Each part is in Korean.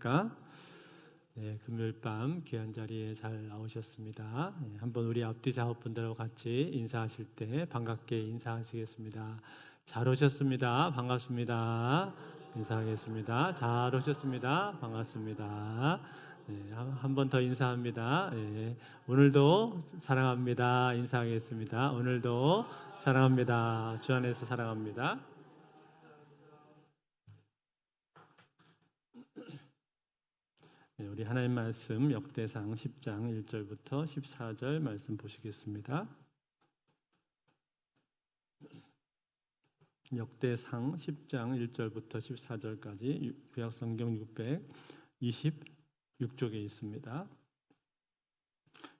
안녕하십니까? 네, 금요일 밤 귀한 자리에 잘 나오셨습니다. 네, 한번 우리 앞뒤 작업분들하고 같이 인사하실 때 반갑게 인사하시겠습니다. 잘 오셨습니다. 반갑습니다. 인사하겠습니다. 잘 오셨습니다. 반갑습니다. 네, 한 번 더 인사합니다. 네, 오늘도 사랑합니다. 인사하겠습니다. 오늘도 사랑합니다. 주 안에서 사랑합니다. 네, 우리 하나님 말씀 역대상 10장 1절부터 14절 말씀 보시겠습니다. 역대상 10장 1절부터 14절까지 구약성경 626쪽에 있습니다.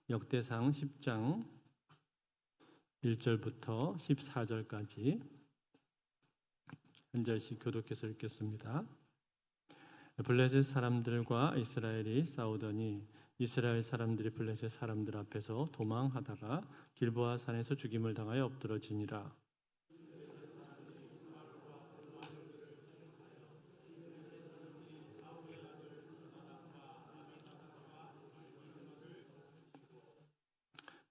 역대상 10장 1절부터 14절까지 한 절씩 교독해서 읽겠습니다. 블레셋 사람들과 이스라엘이 싸우더니 이스라엘 사람들이 블레셋 사람들 앞에서 도망하다가 길보아 산에서 죽임을 당하여 엎드러지니라.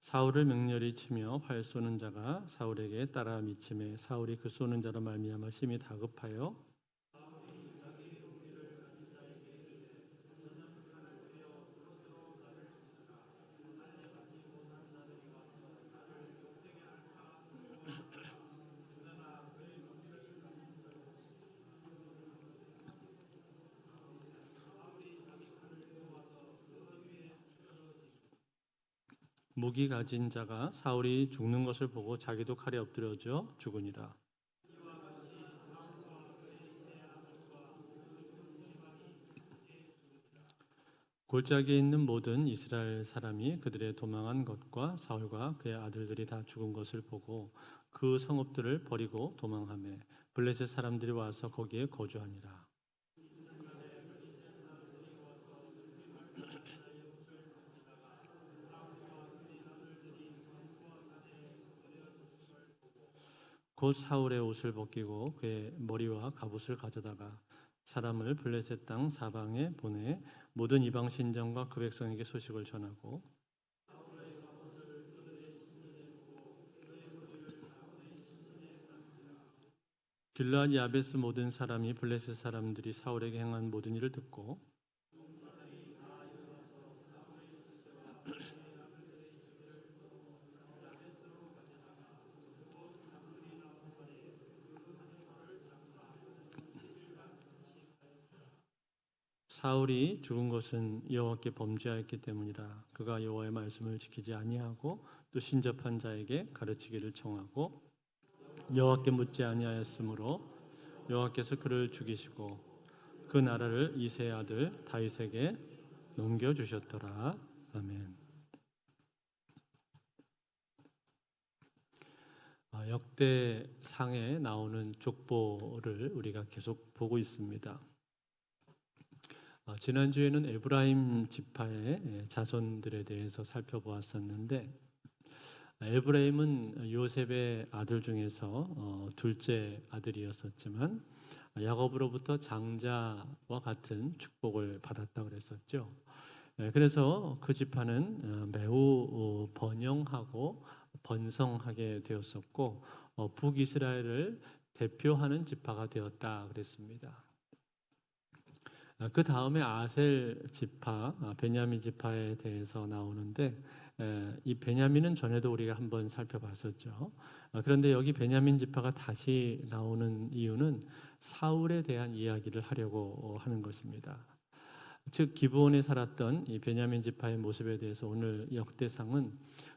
사울을 맹렬히 치며 활 쏘는 자가 사울에게 따라 미치매 사울이 그 쏘는 자로 말미암아 심히 다급하여 무기 가진 자가 사울이 죽는 것을 보고 자기도 칼에 엎드려져 죽으니라. 골짜기에 있는 모든 이스라엘 사람이 그들의 도망한 것과 사울과 그의 아들들이 다 죽은 것을 보고 그 성읍들을 버리고 도망하며 블레셋 사람들이 와서 거기에 거주하니라. 곧 사울의 옷을 벗기고 그의 머리와 갑옷을 가져다가 사람을 블레셋 땅 사방에 보내 모든 이방 신정과 그 백성에게 소식을 전하고 길르앗 야베스 모든 사람이 블레셋 사람들이 사울에게 행한 모든 일을 듣고 사울이 죽은 것은 여호와께 범죄하였기 때문이라. 그가 여호와의 말씀을 지키지 아니하고 또 신접한 자에게 가르치기를 청하고 여호와께 묻지 아니하였으므로 여호와께서 그를 죽이시고 그 나라를 이새의 아들 다윗에게 넘겨주셨더라. 아멘. 역대상에 나오는 족보를 우리가 계속 보고 있습니다. 지난주에는 에브라임 지파의 자손들에 대해서 살펴보았었는데 에브라임은 요셉의 아들 중에서 둘째 아들이었었지만 야곱으로부터 장자와 같은 축복을 받았다고 그랬었죠. 그래서 그 지파는 매우 번영하고 번성하게 되었었고 북이스라엘을 대표하는 지파가 되었다 그랬습니다. 그 다음에 아셀 지파, 베냐민 지파에 대해서 나오는데 이 베냐민은 전에도 우리가 한번 살펴봤었죠. 그런데 여기 베냐민 지파가 다시 나오는 이유는 사울에 대한 이야기를 하려고 하는 것입니다. 즉 기브온에 살았던 이 베냐민 지파의 모습에 대해서 오늘 역대상은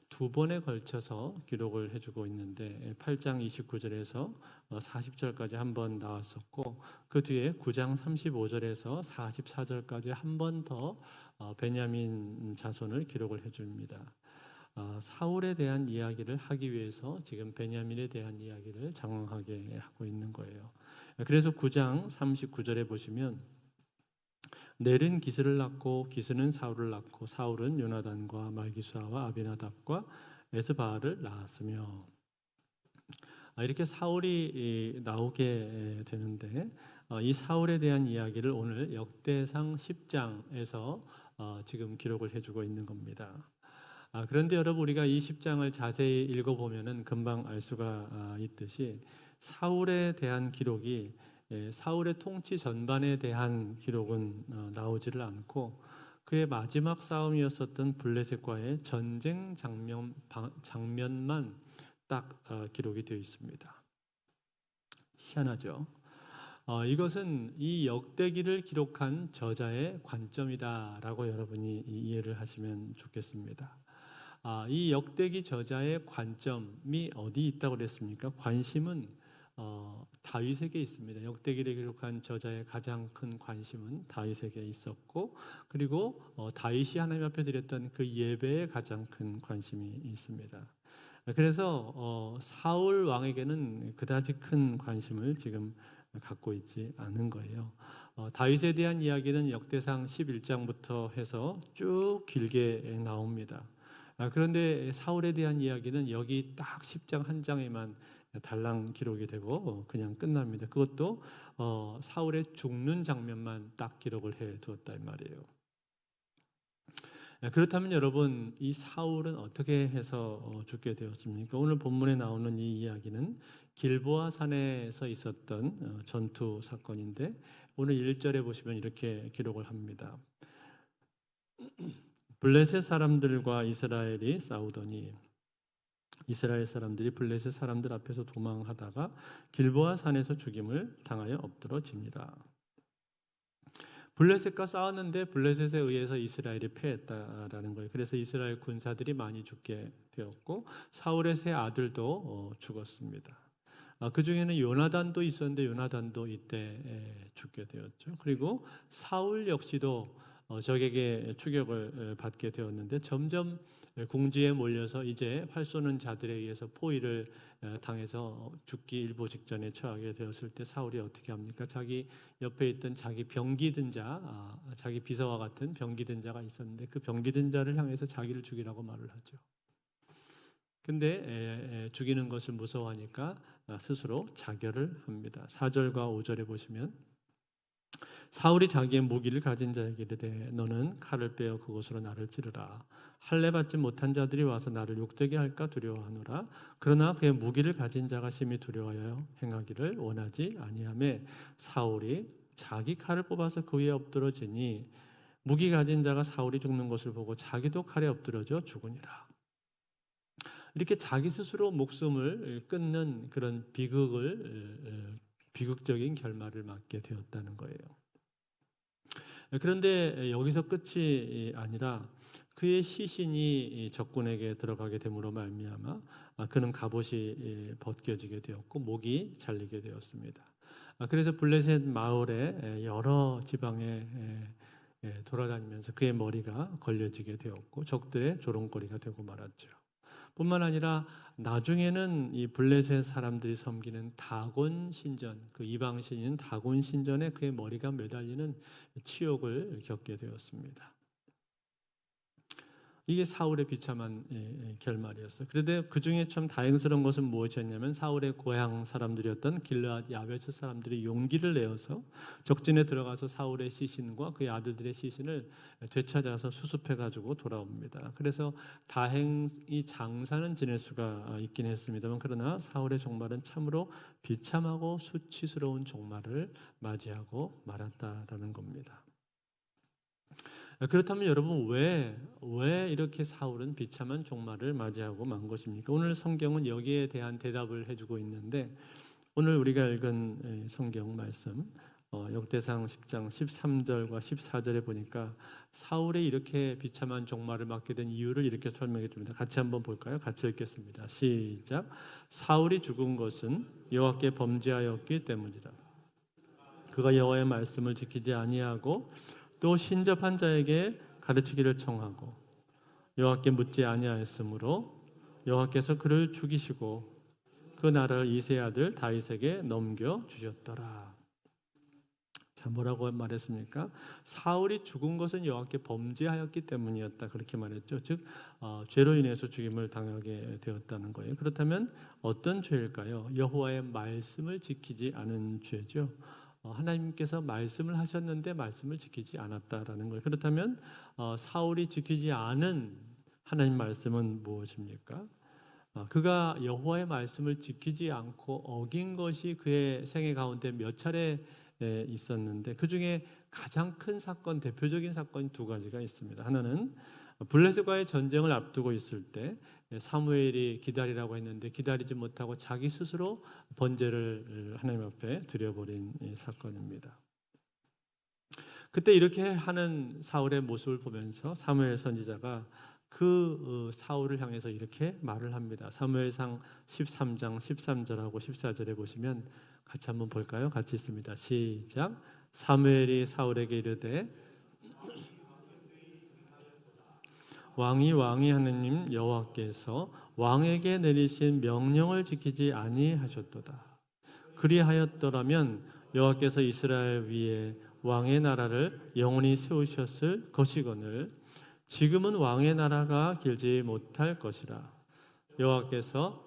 두 번에 걸쳐서 기록을 해주고 있는데 8장 29절에서 40절까지 한 번 나왔었고 그 뒤에 9장 35절에서 44절까지 한 번 더 베냐민 자손을 기록을 해줍니다. 사울에 대한 이야기를 하기 위해서 지금 베냐민에 대한 이야기를 장황하게 하고 있는 거예요. 그래서 9장 39절에 보시면 넬은 기스를 낳고 기스는 사울을 낳고 사울은 요나단과 말기수아와 아비나답과 에스바알을 낳았으며 이렇게 사울이 나오게 되는데 이 사울에 대한 이야기를 오늘 역대상 10장에서 지금 기록을 해주고 있는 겁니다. 그런데 여러분 우리가 이 10장을 자세히 읽어보면은 금방 알 수가 있듯이 사울에 대한 기록이 사울의 통치 전반에 대한 기록은 나오지를 않고 그의 마지막 싸움이었었던 블레셋과의 전쟁 장면만 딱 기록이 되어 있습니다. 희한하죠. 이것은 이 역대기를 기록한 저자의 관점이다라고 여러분이 이해를 하시면 좋겠습니다. 이 역대기 저자의 관점이 어디 있다고 그랬습니까? 관심은 다윗에게 있습니다. 역대기를 기록한 저자의 가장 큰 관심은 다윗에게 있었고, 그리고 다윗이 하나님 앞에 드렸던 그 예배에 가장 큰 관심이 있습니다. 그래서 사울 왕에게는 그다지 큰 관심을 지금 갖고 있지 않은 거예요. 다윗에 대한 이야기는 역대상 11장부터 해서 쭉 길게 나옵니다. 그런데 사울에 대한 이야기는 여기 딱 10장 한 장에만 달랑 기록이 되고 그냥 끝납니다. 그것도 사울의 죽는 장면만 딱 기록을 해 두었다 이 말이에요. 그렇다면 여러분 이 사울은 어떻게 해서 죽게 되었습니까? 오늘 본문에 나오는 이 이야기는 길보아 산에서 있었던 전투 사건인데 오늘 1절에 보시면 이렇게 기록을 합니다. 블레셋 사람들과 이스라엘이 싸우더니 이스라엘 사람들이 블레셋 사람들 앞에서 도망하다가 길보아 산에서 죽임을 당하여 엎드러집니다. 블레셋과 싸웠는데 블레셋에 의해서 이스라엘이 패했다라는 거예요. 그래서 이스라엘 군사들이 많이 죽게 되었고 사울의 세 아들도 죽었습니다. 그 중에는 요나단도 있었는데 요나단도 이때 죽게 되었죠. 그리고 사울 역시도 적에게 추격을 받게 되었는데 점점 궁지에 몰려서 이제 활 쏘는 자들에 의해서 포위를 당해서 죽기 일보 직전에 처하게 되었을 때 사울이 어떻게 합니까? 자기 옆에 있던 자기 병기든 자, 자기 비서와 같은 병기든 자가 있었는데 그 병기든 자를 향해서 자기를 죽이라고 말을 하죠. 근데 죽이는 것을 무서워하니까 스스로 자결을 합니다. 4절과 5절에 보시면 사울이 자기의 무기를 가진 자에게 이르되 너는 칼을 빼어 그곳으로 나를 찌르라. 할례 받지 못한 자들이 와서 나를 욕되게 할까 두려워하노라. 그러나 그의 무기를 가진 자가 심히 두려워하여 행하기를 원하지 아니하매 사울이 자기 칼을 뽑아서 그 위에 엎드러지니 무기 가진 자가 사울이 죽는 것을 보고 자기도 칼에 엎드러져 죽으니라. 이렇게 자기 스스로 목숨을 끊는 그런 비극적인 결말을 맞게 되었다는 거예요. 그런데 여기서 끝이 아니라 그의 시신이 적군에게 들어가게 됨으로 말미암아 그는 갑옷이 벗겨지게 되었고 목이 잘리게 되었습니다. 그래서 블레셋 마을의 여러 지방에 돌아다니면서 그의 머리가 걸려지게 되었고 적들의 조롱거리가 되고 말았죠. 뿐만 아니라 나중에는 이 블레셋 사람들이 섬기는 다곤 신전, 그 이방 신인 다곤 신전에 그의 머리가 매달리는 치욕을 겪게 되었습니다. 이게 사울의 비참한 결말이었어요. 그런데 그 중에 참 다행스러운 것은 무엇이었냐면 사울의 고향 사람들이었던 길르앗 야베스 사람들이 용기를 내어서 적진에 들어가서 사울의 시신과 그의 아들들의 시신을 되찾아서 수습해가지고 돌아옵니다. 그래서 다행히 장사는 지낼 수가 있긴 했습니다만 그러나 사울의 종말은 참으로 비참하고 수치스러운 종말을 맞이하고 말았다라는 겁니다. 그렇다면 여러분 왜 이렇게 사울은 비참한 종말을 맞이하고 만 것입니까? 오늘 성경은 여기에 대한 대답을 해주고 있는데 오늘 우리가 읽은 성경 말씀 역대상 10장 13절과 14절에 보니까 사울이 이렇게 비참한 종말을 맞게 된 이유를 이렇게 설명해 줍니다. 같이 한번 볼까요? 같이 읽겠습니다. 시작. 사울이 죽은 것은 여호와께 범죄하였기 때문이라. 그가 여호와의 말씀을 지키지 아니하고 또 신접한 자에게 가르치기를 청하고 여호와께 묻지 아니하였으므로 여호와께서 그를 죽이시고 그 나라를 이새의 아들 다윗에게 넘겨 주셨더라. 자, 뭐라고 말했습니까? 사울이 죽은 것은 여호와께 범죄하였기 때문이었다. 그렇게 말했죠. 즉 죄로 인해서 죽임을 당하게 되었다는 거예요. 그렇다면 어떤 죄일까요? 여호와의 말씀을 지키지 않은 죄죠. 하나님께서 말씀을 하셨는데 말씀을 지키지 않았다라는 거예요. 그렇다면 사울이 지키지 않은 하나님 말씀은 무엇입니까? 그가 여호와의 말씀을 지키지 않고 어긴 것이 그의 생애 가운데 몇 차례 있었는데 그 중에 가장 큰 사건, 대표적인 사건이 두 가지가 있습니다. 하나는 블레셋과의 전쟁을 앞두고 있을 때 사무엘이 기다리라고 했는데 기다리지 못하고 자기 스스로 번제를 하나님 앞에 드려버린 사건입니다. 그때 이렇게 하는 사울의 모습을 보면서 사무엘 선지자가 그 사울을 향해서 이렇게 말을 합니다. 사무엘상 13장 13절하고 14절에 보시면 같이 한번 볼까요? 같이 있습니다. 시작. 사무엘이 사울에게 이르되 왕이 하느님 여호와께서 왕에게 내리신 명령을 지키지 아니하셨도다. 그리하였더라면 여호와께서 이스라엘 위에 왕의 나라를 영원히 세우셨을 것이거늘 지금은 왕의 나라가 길지 못할 것이라. 여호와께서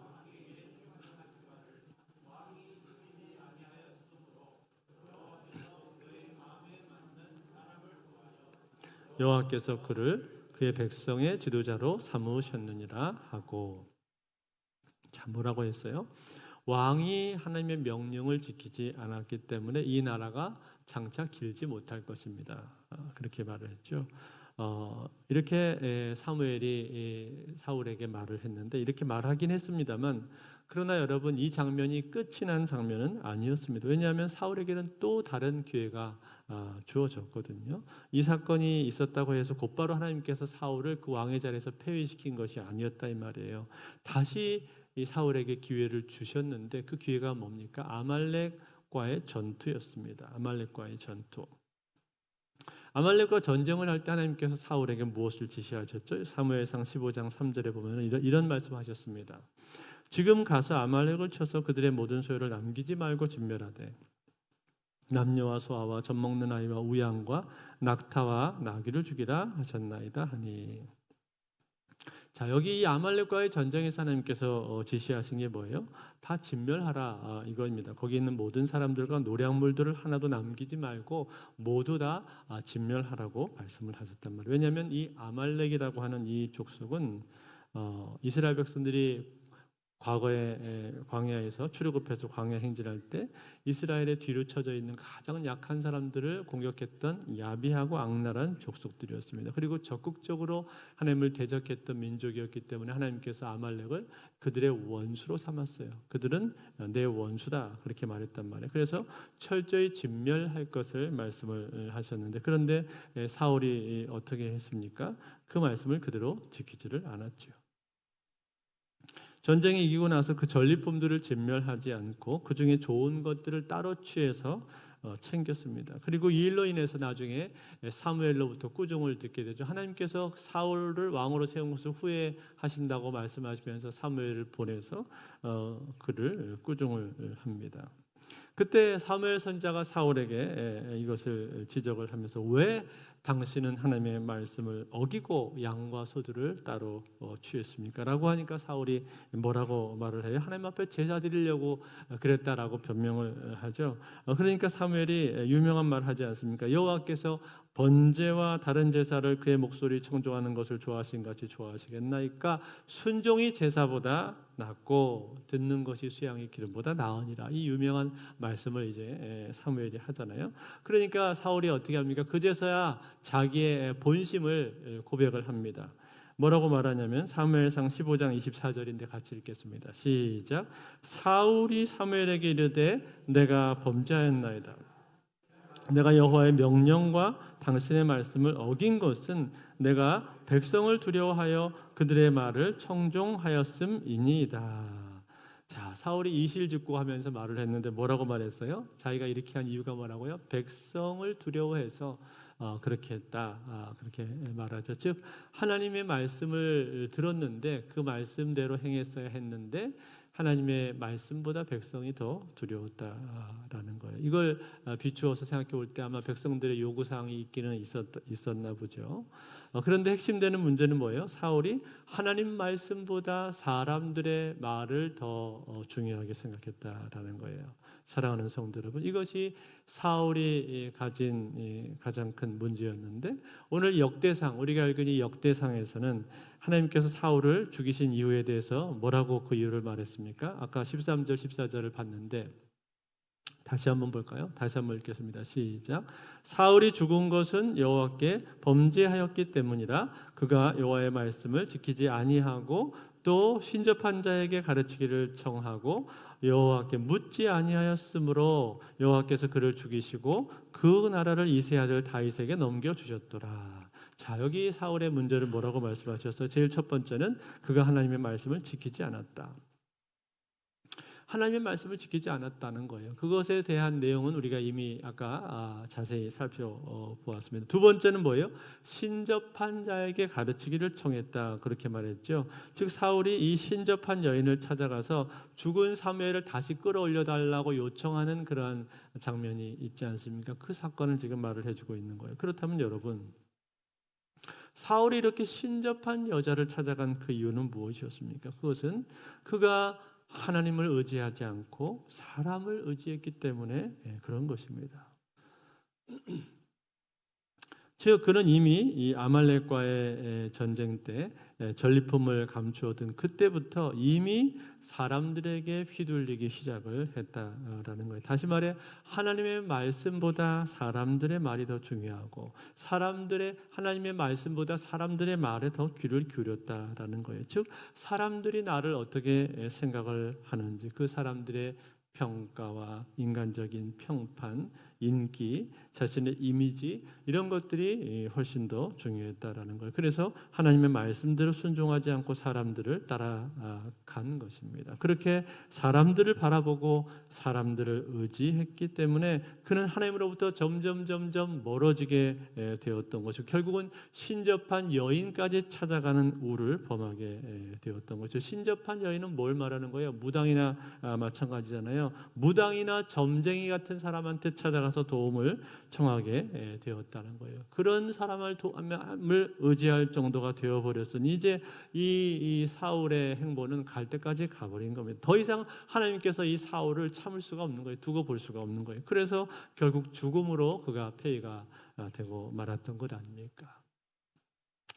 그를 그의 백성의 지도자로 삼으셨느니라 하고. 자, 뭐라고 했어요? 왕이 하나님의 명령을 지키지 않았기 때문에 이 나라가 장차 길지 못할 것입니다. 그렇게 말을 했죠. 이렇게 사무엘이 사울에게 말을 했는데 이렇게 말하긴 했습니다만 그러나 여러분 이 장면이 끝이 난 장면은 아니었습니다. 왜냐하면 사울에게는 또 다른 기회가 주어졌거든요. 이 사건이 있었다고 해서 곧바로 하나님께서 사울을 그 왕의 자리에서 폐위시킨 것이 아니었다 이 말이에요. 다시 이 사울에게 기회를 주셨는데 그 기회가 뭡니까? 아말렉과의 전투였습니다. 아말렉과의 전투. 아말렉과 전쟁을 할 때 하나님께서 사울에게 무엇을 지시하셨죠? 사무엘상 15장 3절에 보면 이런 말씀하셨습니다. 지금 가서 아말렉을 쳐서 그들의 모든 소유를 남기지 말고 진멸하되 남녀와 소아와 젖 먹는 아이와 우양과 낙타와 나귀를 죽이라 하셨나이다 하니. 자, 여기 이 아말렉과의 전쟁에서 하나님께서 지시하신 게 뭐예요? 다 진멸하라 이거입니다. 거기 있는 모든 사람들과 노량물들을 하나도 남기지 말고 모두 다 진멸하라고 말씀을 하셨단 말이에요. 왜냐하면 이 아말렉이라고 하는 이 족속은 이스라엘 백성들이 과거에 광야에서 출애굽해서 광야 행진할 때 이스라엘의 뒤로 쳐져 있는 가장 약한 사람들을 공격했던 야비하고 악랄한 족속들이었습니다. 그리고 적극적으로 하나님을 대적했던 민족이었기 때문에 하나님께서 아말렉을 그들의 원수로 삼았어요. 그들은 내 원수다 그렇게 말했단 말이에요. 그래서 철저히 진멸할 것을 말씀을 하셨는데 그런데 사울이 어떻게 했습니까? 그 말씀을 그대로 지키지를 않았죠. 전쟁에 이기고 나서 그 전리품들을 진멸하지 않고 그 중에 좋은 것들을 따로 취해서 챙겼습니다. 그리고 이 일로 인해서 나중에 사무엘로부터 꾸중을 듣게 되죠. 하나님께서 사울을 왕으로 세운 것을 후회하신다고 말씀하시면서 사무엘을 보내서 그를 꾸중을 합니다. 그때 사무엘 선지자가 사울에게 이것을 지적을 하면서 왜 당신은 하나님의 말씀을 어기고 양과 소들을 따로 취했습니까? 라고 하니까 사울이 뭐라고 말을 해요? 하나님 앞에 제사 드리려고 그랬다라고 변명을 하죠. 그러니까 사무엘이 유명한 말을 하지 않습니까? 여호와께서 번제와 다른 제사를 그의 목소리 청종하는 것을 좋아하신 같이 좋아하시겠나이까? 순종이 제사보다 낫고 듣는 것이 수양의 기름보다 나으니라. 이 유명한 말씀을 이제 사무엘이 하잖아요. 그러니까 사울이 어떻게 합니까? 그제서야 자기의 본심을 고백을 합니다. 뭐라고 말하냐면 사무엘상 15장 24절인데 같이 읽겠습니다. 시작. 사울이 사무엘에게 이르되 내가 범죄하였나이다. 내가 여호와의 명령과 당신의 말씀을 어긴 것은 내가 백성을 두려워하여 그들의 말을 청종하였음이니이다. 자, 사울이 이실직고하면서 말을 했는데 뭐라고 말했어요? 자기가 이렇게 한 이유가 뭐라고요? 백성을 두려워해서 그렇게 했다. 그렇게 말하죠. 즉 하나님의 말씀을 들었는데 그 말씀대로 행했어야 했는데 하나님의 말씀보다 백성이 더 두려웠다라는 거예요. 이걸 비추어서 생각해 볼 때 아마 백성들의 요구 사항이 있기는 있었나 보죠. 그런데 핵심되는 문제는 뭐예요? 사울이 하나님 말씀보다 사람들의 말을 더 중요하게 생각했다라는 거예요. 사랑하는 성도 여러분, 이것이 사울이 가진 가장 큰 문제였는데, 오늘 역대상, 우리가 알고 있는 역대상에서는 하나님께서 사울을 죽이신 이유에 대해서 뭐라고 그 이유를 말했습니까? 아까 13절 14절을 봤는데 다시 한번 볼까요? 다시 한번 읽겠습니다. 시작. 사울이 죽은 것은 여호와께 범죄하였기 때문이라. 그가 여호와의 말씀을 지키지 아니하고 또 신접한 자에게 가르치기를 청하고 여호와께 묻지 아니하였으므로 여호와께서 그를 죽이시고 그 나라를 이새의 아들 다윗에게 넘겨주셨더라. 자, 여기 사울의 문제를 뭐라고 말씀하셨어요? 제일 첫 번째는 그가 하나님의 말씀을 지키지 않았다. 하나님의 말씀을 지키지 않았다는 거예요. 그것에 대한 내용은 우리가 이미 아까 자세히 살펴보았습니다. 두 번째는 뭐예요? 신접한 자에게 가르치기를 청했다. 그렇게 말했죠. 즉 사울이 이 신접한 여인을 찾아가서 죽은 사무엘을 다시 끌어올려 달라고 요청하는 그러한 장면이 있지 않습니까? 그 사건을 지금 말을 해주고 있는 거예요. 그렇다면 여러분, 사울이 이렇게 신접한 여자를 찾아간 그 이유는 무엇이었습니까? 그것은 그가 하나님을 의지하지 않고 사람을 의지했기 때문에 그런 것입니다. 즉 그는 이미 이 아말렉과의 전쟁 때 전리품을 감추어둔 그때부터 이미 사람들에게 휘둘리기 시작을 했다라는 거예요. 다시 말해 하나님의 말씀보다 사람들의 말이 더 중요하고 하나님의 말씀보다 사람들의 말에 더 귀를 기울였다라는 거예요. 즉 사람들이 나를 어떻게 생각을 하는지, 그 사람들의 평가와 인간적인 평판, 인기, 자신의 이미지, 이런 것들이 훨씬 더 중요했다라는 거예요. 그래서 하나님의 말씀대로 순종하지 않고 사람들을 따라간 것입니다. 그렇게 사람들을 바라보고 사람들을 의지했기 때문에 그는 하나님으로부터 점점 멀어지게 되었던 것이고, 결국은 신접한 여인까지 찾아가는 우를 범하게 되었던 것이죠. 신접한 여인은 뭘 말하는 거예요? 무당이나 마찬가지잖아요. 무당이나 점쟁이 같은 사람한테 찾아가서 도움을 청하게 되었다는 거예요. 그런 사람을 의지할 정도가 되어버렸으니 이제 이 사울의 행보는 갈 때까지 가버린 겁니다. 더 이상 하나님께서 이 사울을 참을 수가 없는 거예요. 두고 볼 수가 없는 거예요. 그래서 결국 죽음으로 그가 폐위가 되고 말았던 것 아닙니까?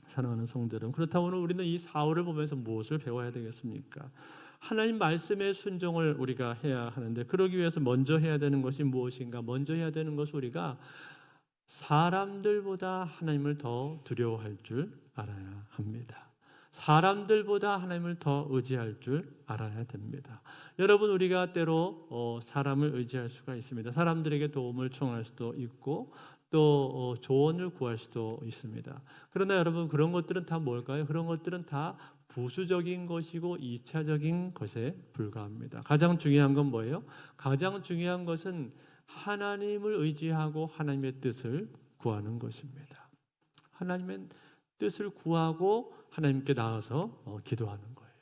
사랑하는 성도 여러분, 그렇다면 우리는 이 사울을 보면서 무엇을 배워야 되겠습니까? 하나님 말씀의 순종을 우리가 해야 하는데, 그러기 위해서 먼저 해야 되는 것이 무엇인가? 먼저 해야 되는 것은 우리가 사람들보다 하나님을 더 두려워할 줄 알아야 합니다. 사람들보다 하나님을 더 의지할 줄 알아야 됩니다. 여러분, 우리가 때로 사람을 의지할 수가 있습니다. 사람들에게 도움을 청할 수도 있고 또 조언을 구할 수도 있습니다. 그러나 여러분, 그런 것들은 다 뭘까요? 그런 것들은 다 부수적인 것이고 2차적인 것에 불과합니다. 가장 중요한 건 뭐예요? 가장 중요한 것은 하나님을 의지하고 하나님의 뜻을 구하는 것입니다. 하나님의 뜻을 구하고 하나님께 나아서 기도하는 거예요.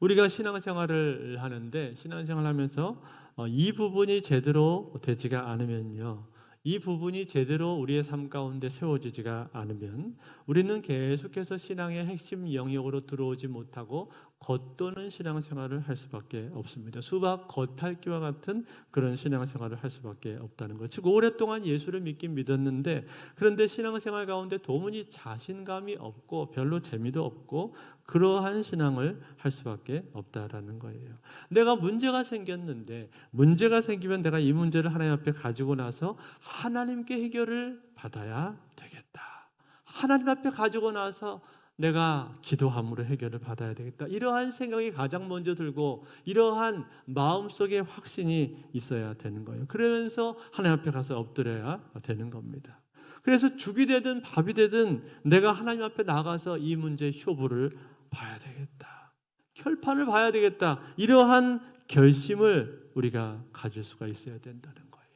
우리가 신앙생활을 하는데, 신앙생활하면서 이 부분이 제대로 되지가 않으면요, 이 부분이 제대로 우리의 삶 가운데 세워지지가 않으면 우리는 계속해서 신앙의 핵심 영역으로 들어오지 못하고 겉도는 신앙생활을 할 수밖에 없습니다. 수박 겉핥기와 같은 그런 신앙생활을 할 수밖에 없다는 것. 즉 오랫동안 예수를 믿긴 믿었는데, 그런데 신앙생활 가운데 도무지 자신감이 없고 별로 재미도 없고 그러한 신앙을 할 수밖에 없다라는 거예요. 내가 문제가 생겼는데, 문제가 생기면 내가 이 문제를 하나님 앞에 가지고 나서 하나님께 해결을 받아야 되겠다. 하나님 앞에 가지고 나서 내가 기도함으로 해결을 받아야 되겠다. 이러한 생각이 가장 먼저 들고 이러한 마음속에 확신이 있어야 되는 거예요. 그러면서 하나님 앞에 가서 엎드려야 되는 겁니다. 그래서 죽이 되든 밥이 되든 내가 하나님 앞에 나가서 이 문제의 효부를 봐야 되겠다. 결판을 봐야 되겠다. 이러한 결심을 우리가 가질 수가 있어야 된다는 거예요.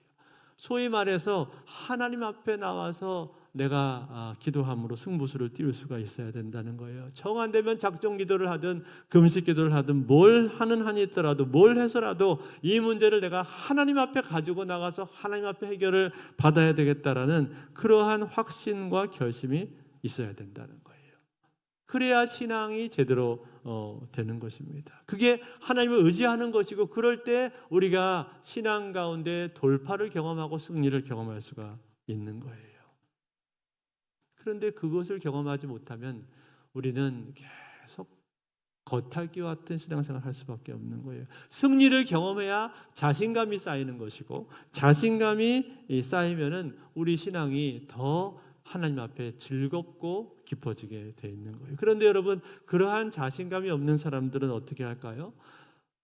소위 말해서 하나님 앞에 나와서 내가 기도함으로 승부수를 띄울 수가 있어야 된다는 거예요. 정 안 되면 작정 기도를 하든 금식 기도를 하든 뭘 하는 한이 있더라도 뭘 해서라도 이 문제를 내가 하나님 앞에 가지고 나가서 하나님 앞에 해결을 받아야 되겠다라는 그러한 확신과 결심이 있어야 된다는 거예요. 그래야 신앙이 제대로 되는 것입니다. 그게 하나님을 의지하는 것이고, 그럴 때 우리가 신앙 가운데 돌파를 경험하고 승리를 경험할 수가 있는 거예요. 그런데 그것을 경험하지 못하면 우리는 계속 겉핥기와 같은 신앙생활을 할 수밖에 없는 거예요. 승리를 경험해야 자신감이 쌓이는 것이고, 자신감이 쌓이면은 우리 신앙이 더 하나님 앞에 즐겁고 깊어지게 돼 있는 거예요. 그런데 여러분, 그러한 자신감이 없는 사람들은 어떻게 할까요?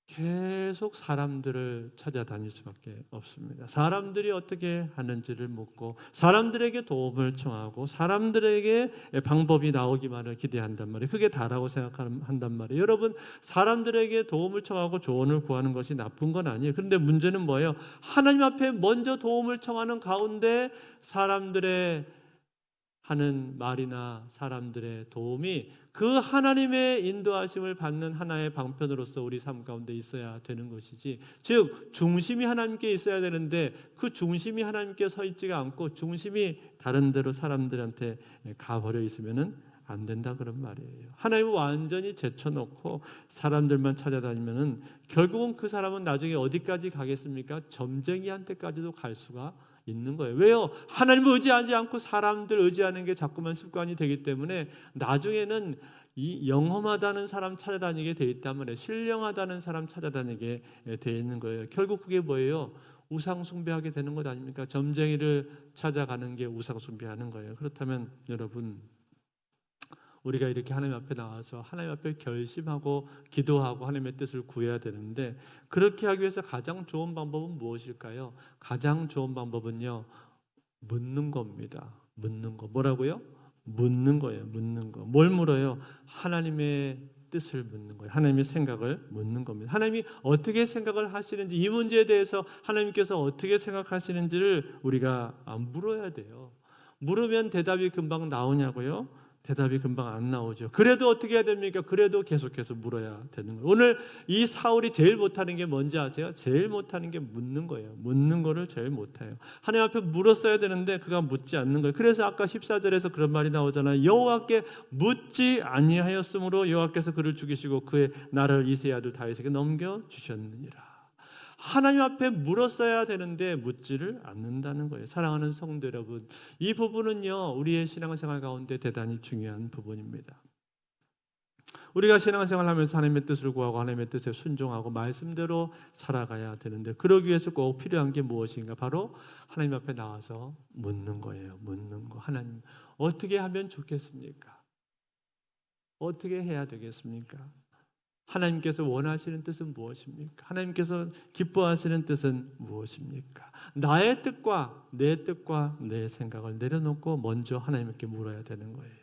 계속 사람들을 찾아다닐 수밖에 없습니다. 사람들이 어떻게 하는지를 묻고, 사람들에게 도움을 청하고, 사람들에게 방법이 나오기만을 기대한단 말이에요. 그게 다라고 생각한단 말이에요. 여러분, 사람들에게 도움을 청하고 조언을 구하는 것이 나쁜 건 아니에요. 그런데 문제는 뭐예요? 하나님 앞에 먼저 도움을 청하는 가운데 사람들의 하는 말이나 사람들의 도움이 그 하나님의 인도하심을 받는 하나의 방편으로서 우리 삶 가운데 있어야 되는 것이지, 즉 중심이 하나님께 있어야 되는데 그 중심이 하나님께 서 있지가 않고 중심이 다른 데로 사람들한테 가버려 있으면은 안 된다, 그런 말이에요. 하나님을 완전히 제쳐놓고 사람들만 찾아다니면은 결국은 그 사람은 나중에 어디까지 가겠습니까? 점쟁이한테까지도 갈 수가 있는 거예요. 왜요? 하나님을 의지하지 않고 사람들 의지하는 게 자꾸만 습관이 되기 때문에 나중에는 이 영험하다는 사람 찾아다니게 돼 있단 말이에요. 신령하다는 사람 찾아다니게 돼 있는 거예요. 결국 그게 뭐예요? 우상 숭배하게 되는 것 아닙니까? 점쟁이를 찾아가는 게 우상 숭배하는 거예요. 그렇다면 여러분, 우리가 이렇게 하나님 앞에 나와서 하나님 앞에 결심하고 기도하고 하나님의 뜻을 구해야 되는데, 그렇게 하기 위해서 가장 좋은 방법은 무엇일까요? 가장 좋은 방법은요, 묻는 겁니다. 묻는 거. 뭐라고요? 묻는 거예요. 묻는 거. 뭘 물어요? 하나님의 뜻을 묻는 거예요. 하나님의 생각을 묻는 겁니다. 하나님이 어떻게 생각을 하시는지, 이 문제에 대해서 하나님께서 어떻게 생각하시는지를 우리가 물어야 돼요. 물으면 대답이 금방 나오냐고요? 대답이 금방 안 나오죠. 그래도 어떻게 해야 됩니까? 그래도 계속해서 물어야 되는 거예요. 오늘 이 사울이 제일 못하는 게 뭔지 아세요? 제일 못하는 게 묻는 거예요. 묻는 거를 제일 못해요. 하나님 앞에 물었어야 되는데 그가 묻지 않는 거예요. 그래서 아까 14절에서 그런 말이 나오잖아요. 여호와께 묻지 아니하였으므로 여호와께서 그를 죽이시고 그의 나라를 이새의 아들 다윗에게 넘겨주셨느니라. 하나님 앞에 물었어야 되는데 묻지를 않는다는 거예요. 사랑하는 성도 여러분, 이 부분은요, 우리의 신앙생활 가운데 대단히 중요한 부분입니다. 우리가 신앙생활을 하면서 하나님의 뜻을 구하고 하나님의 뜻에 순종하고 말씀대로 살아가야 되는데, 그러기 위해서 꼭 필요한 게 무엇인가? 바로 하나님 앞에 나와서 묻는 거예요. 묻는 거. 하나님, 어떻게 하면 좋겠습니까? 어떻게 해야 되겠습니까? 하나님께서 원하시는 뜻은 무엇입니까? 하나님께서 기뻐하시는 뜻은 무엇입니까? 나의 뜻과 내 생각을 내려놓고 먼저 하나님께 물어야 되는 거예요.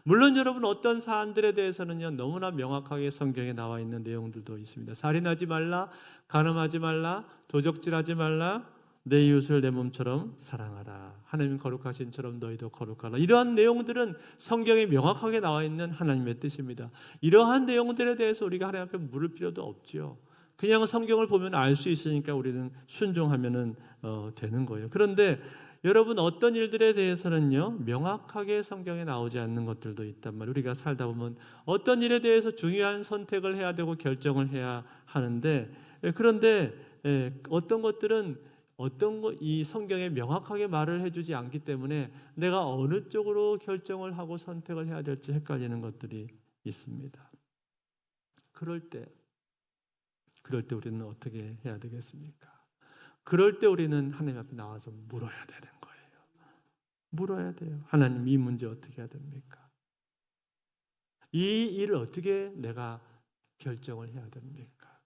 물론 여러분, 어떤 사안들에 대해서는요, 너무나 명확하게 성경에 나와 있는 내용들도 있습니다. 살인하지 말라, 간음하지 말라, 도적질하지 말라, 내 이웃을 내 몸처럼 사랑하라. 하나님 거룩하신처럼 너희도 거룩하라. 이러한 내용들은 성경에 명확하게 나와 있는 하나님의 뜻입니다. 이러한 내용들에 대해서 우리가 하나님 앞에 물을 필요도 없지요. 그냥 성경을 보면 알 수 있으니까 우리는 순종하면 되는 거예요. 그런데 여러분, 어떤 일들에 대해서는요, 명확하게 성경에 나오지 않는 것들도 있단 말이에요. 우리가 살다 보면 어떤 일에 대해서 중요한 선택을 해야 되고 결정을 해야 하는데, 그런데 어떤 것들은 이 성경에 명확하게 말을 해주지 않기 때문에 내가 어느 쪽으로 결정을 하고 선택을 해야 될지 헷갈리는 것들이 있습니다. 그럴 때 우리는 어떻게 해야 되겠습니까? 그럴 때 우리는 하나님 앞에 나와서 물어야 되는 거예요. 물어야 돼요. 하나님, 이 문제 어떻게 해야 됩니까? 이 일을 어떻게 내가 결정을 해야 됩니까?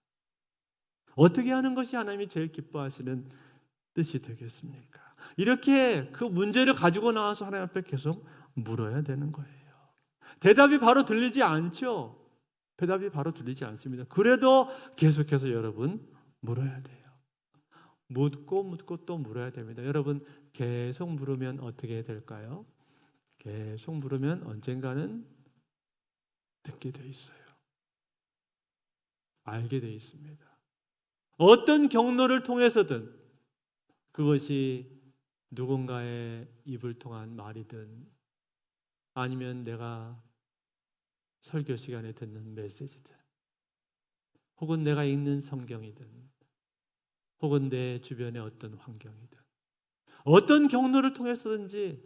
어떻게 하는 것이 하나님이 제일 기뻐하시는 뜻이 되겠습니까? 이렇게 그 문제를 가지고 나와서 하나님 앞에 계속 물어야 되는 거예요. 대답이 바로 들리지 않죠. 대답이 바로 들리지 않습니다. 그래도 계속해서 여러분 물어야 돼요. 묻고 또 물어야 됩니다. 여러분, 계속 물으면 어떻게 될까요? 계속 물으면 언젠가는 듣게 돼 있어요. 알게 돼 있습니다. 어떤 경로를 통해서든 그것이 누군가의 입을 통한 말이든 아니면 내가 설교 시간에 듣는 메시지든 혹은 내가 읽는 성경이든 혹은 내 주변의 어떤 환경이든 어떤 경로를 통해서든지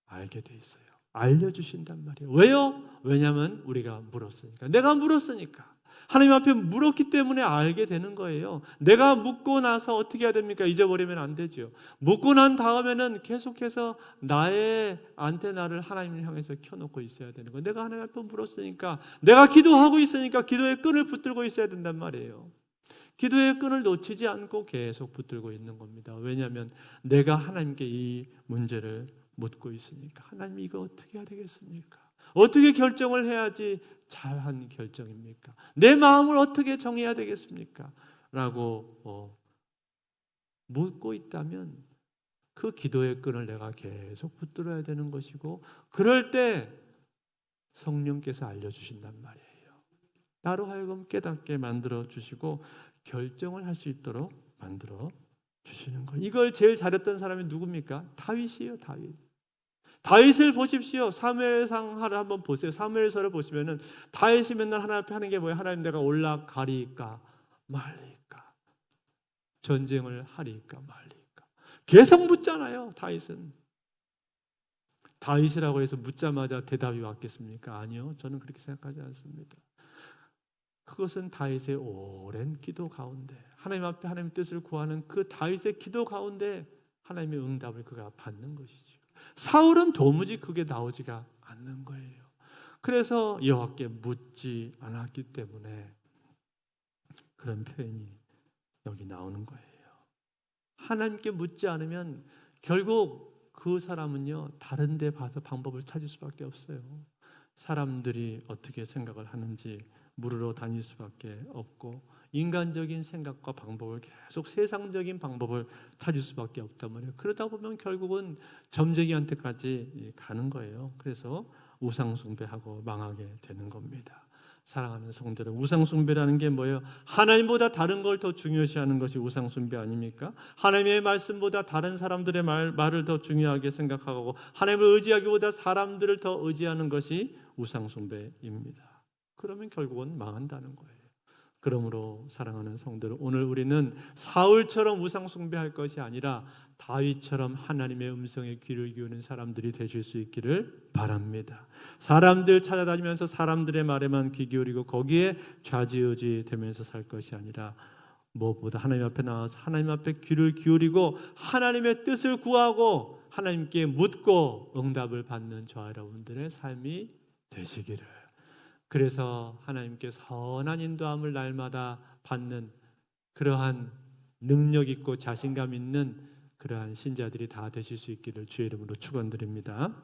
알게 돼 있어요. 알려주신단 말이에요. 왜요? 왜냐하면 우리가 물었으니까. 내가 물었으니까. 하나님 앞에 물었기 때문에 알게 되는 거예요. 내가 묻고 나서 어떻게 해야 됩니까? 잊어버리면 안 되죠. 묻고 난 다음에는 계속해서 나의 안테나를 하나님을 향해서 켜놓고 있어야 되는 거예요. 내가 하나님 앞에 물었으니까, 내가 기도하고 있으니까 기도의 끈을 붙들고 있어야 된단 말이에요. 기도의 끈을 놓치지 않고 계속 붙들고 있는 겁니다. 왜냐하면 내가 하나님께 이 문제를 묻고 있으니까. 하나님, 이거 어떻게 해야 되겠습니까? 어떻게 결정을 해야지 잘한 결정입니까? 내 마음을 어떻게 정해야 되겠습니까? 라고 묻고 있다면 그 기도의 끈을 내가 계속 붙들어야 되는 것이고, 그럴 때 성령께서 알려주신단 말이에요. 나로 하여금 깨닫게 만들어 주시고 결정을 할 수 있도록 만들어 주시는 거예요. 이걸 제일 잘했던 사람이 누굽니까? 다윗이에요. 다윗을 보십시오. 사무엘상하를 한번 보세요. 사무엘서를 보시면은 다윗이 맨날 하나님 앞에 하는 게 뭐예요? 하나님, 내가 올라가리까 말리까, 전쟁을 하리까 말리까, 계속 묻잖아요. 다윗이라고 해서 묻자마자 대답이 왔겠습니까? 아니요, 저는 그렇게 생각하지 않습니다. 그것은 다윗의 오랜 기도 가운데, 하나님 앞에 하나님의 뜻을 구하는 그 다윗의 기도 가운데 하나님의 응답을 그가 받는 것이죠. 사울은 도무지 그게 나오지가 않는 거예요. 그래서 여호와께 묻지 않았기 때문에 그런 표현이 여기 나오는 거예요. 하나님께 묻지 않으면 결국 그 사람은요, 다른 데 봐서 방법을 찾을 수밖에 없어요. 사람들이 어떻게 생각을 하는지 물으러 다닐 수밖에 없고, 인간적인 생각과 방법을 계속 세상적인 방법을 찾을 수밖에 없단 말이에요. 그러다 보면 결국은 점쟁이한테까지 가는 거예요. 그래서 우상숭배하고 망하게 되는 겁니다. 사랑하는 성도들, 우상숭배라는 게 뭐예요? 하나님보다 다른 걸 더 중요시하는 것이 우상숭배 아닙니까? 하나님의 말씀보다 다른 사람들의 말을 더 중요하게 생각하고 하나님을 의지하기보다 사람들을 더 의지하는 것이 우상숭배입니다. 그러면 결국은 망한다는 거예요. 그러므로 사랑하는 성도들, 오늘 우리는 사울처럼 우상숭배할 것이 아니라 다윗처럼 하나님의 음성에 귀를 기우는 사람들이 되실 수 있기를 바랍니다. 사람들 찾아다니면서 사람들의 말에만 귀 기울이고 거기에 좌지우지 되면서 살 것이 아니라 무엇보다 하나님 앞에 나와서 하나님 앞에 귀를 기울이고 하나님의 뜻을 구하고 하나님께 묻고 응답을 받는 저와 여러분들의 삶이 되시기를, 그래서 하나님께 선한 인도함을 날마다 받는 그러한 능력 있고 자신감 있는 그러한 신자들이 다 되실 수 있기를 주의 이름으로 축원드립니다.